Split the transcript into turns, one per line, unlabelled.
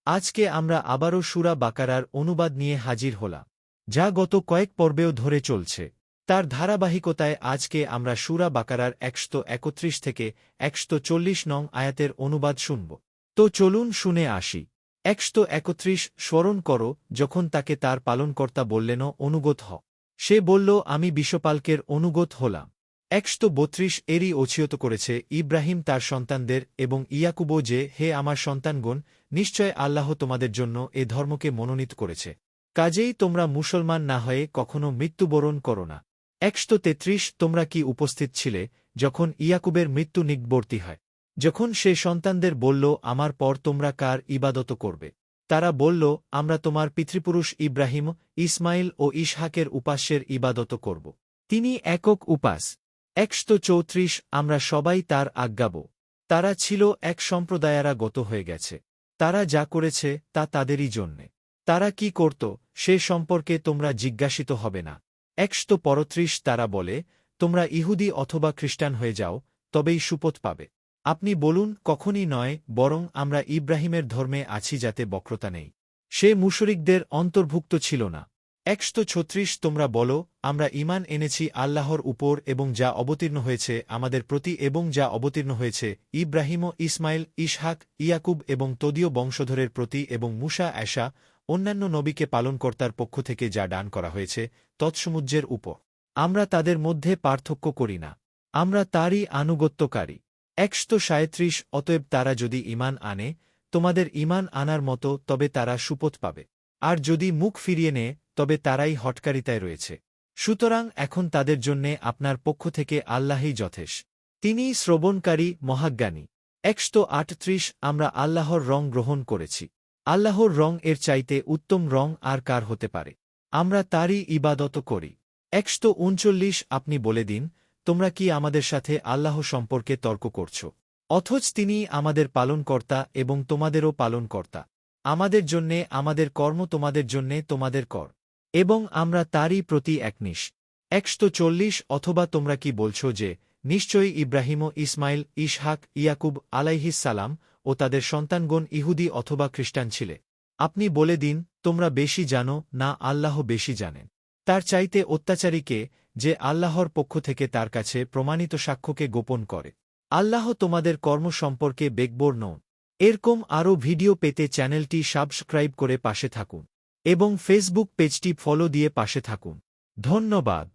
আজকে আমরা আবারও সূরা বাকারার অনুবাদ নিয়ে হাজির হলাম, যা গত কয়েক পর্বেও ধরে চলছে। তার ধারাবাহিকতায় আজকে আমরা সূরা বাকারার ১৩১ থেকে ১৪০ নং আয়াতের অনুবাদ শুনব। তো চলুন শুনে আসি। ১৩১ স্মরণ করো, যখন তাকে তার পালনকর্তা বললেন, অনুগত হ। সে বলল, আমি বিশ্বপালকের অনুগত হলাম। ১৩২ এরই ওছিয়ত করেছে ইব্রাহিম তার সন্তানদের এবং ইয়াকুবও যে, হে আমার সন্তানগণ, নিশ্চয় আল্লাহ তোমাদের জন্য এ ধর্মকে মনোনীত করেছে। কাজেই তোমরা মুসলমান না হয়ে কখনো মৃত্যুবরণ করো না। ১৩৩ তোমরা কি উপস্থিত ছিলে যখন ইয়াকুবের মৃত্যু নিকটবর্তী হয়? যখন সে সন্তানদের বলল, আমার পর তোমরা কার ইবাদত করবে? তারা বলল, আমরা তোমার পিতৃপুরুষ ইব্রাহিম, ইসমাইল ও ইসহাকের উপাস্যের ইবাদত করব। তিনি একক উপাস। ১৩৪ আমরা সবাই তার আজ্ঞাবো। তারা ছিল এক সম্প্রদায়ারা গত হয়ে গেছে। তারা যা করেছে তা তাদেরই জন্যে। তারা কি করত সে সম্পর্কে তোমরা জিজ্ঞাসিত হবে না। ১৩৩ তারা বলে, তোমরা ইহুদি অথবা খ্রিস্টান হয়ে যাও, তবেই সুপথ পাবে। আপনি বলুন, কখনই নয়, বরং আমরা ইব্রাহিমের ধর্মে আছি, যাতে বক্রতা নেই। সে মুশরিকদের অন্তর্ভুক্ত ছিল না। ১৩৬ তোমরা বলো, আমরা ঈমান এনেছি আল্লাহর উপর এবং যা অবতীর্ণ হয়েছে আমাদের প্রতি এবং যা অবতীর্ণ হয়েছে ইব্রাহিম, ইসমাইল, ইসহাক, ইয়াকুব এবং তদীয় বংশধরের প্রতি এবং মূসা, ঈসা, অন্যান্য নবীকে পালনকর্তার পক্ষ থেকে যা দান করা হয়েছে তৎসমুজ্জের উপর। আমরা তাদের মধ্যে পার্থক্য করি না। আমরা তারই আনুগত্যকারী। ১৩৭ অতএব তারা যদি ঈমান আনে তোমাদের ঈমান আনার মতো, তবে তারা সুপথ পাবে। আর যদি মুখ ফিরিয়ে নেয়, তবে তারাই হঠকারিতায় রয়েছে। সুতরাং এখন তাদের জন্যে আপনার পক্ষ থেকে আল্লাহই যথেষ্ট। তিনিই শ্রবণকারী, মহাজ্ঞানী। ১৩৮ আমরা আল্লাহর রং গ্রহণ করেছি। আল্লাহর রং এর চাইতে উত্তম রং আর কার হতে পারে? আমরা তারই ইবাদত করি। ১৩৩ আপনি বলে দিন, তোমরা কি আমাদের সাথে আল্লাহ সম্পর্কে তর্ক করছ? অথচ তিনি আমাদের পালনকর্তা এবং তোমাদেরও পালনকর্তা। আমাদের জন্যে আমাদের কর্ম, তোমাদের জন্যে তোমাদের কর, এবং আমরা তারই প্রতি একনিষ্ঠ। ১৪০ অথবা তোমরা কি বলছ যে, নিশ্চয়ই ইব্রাহিম, ইসমাইল, ইসহাক, ইয়াকুব আলাইহিসসালাম ও তাদের সন্তানগণ ইহুদি অথবা খ্রিস্টান ছিলে? আপনি বলে দিন, তোমরা বেশি জানো না আল্লাহ বেশি জানেন? তার চাইতে অত্যাচারী কে, যে আল্লাহর পক্ষ থেকে তার কাছে প্রমাণিত সাক্ষ্যকে গোপন করে? আল্লাহ তোমাদের কর্ম সম্পর্কে বেখবর নন। এরকম আরও ভিডিও পেতে চ্যানেলটি সাবস্ক্রাইব করে পাশে থাকুন এবং ফেসবুক পেজটি ফলো দিয়ে পাশে থাকুন। ধন্যবাদ।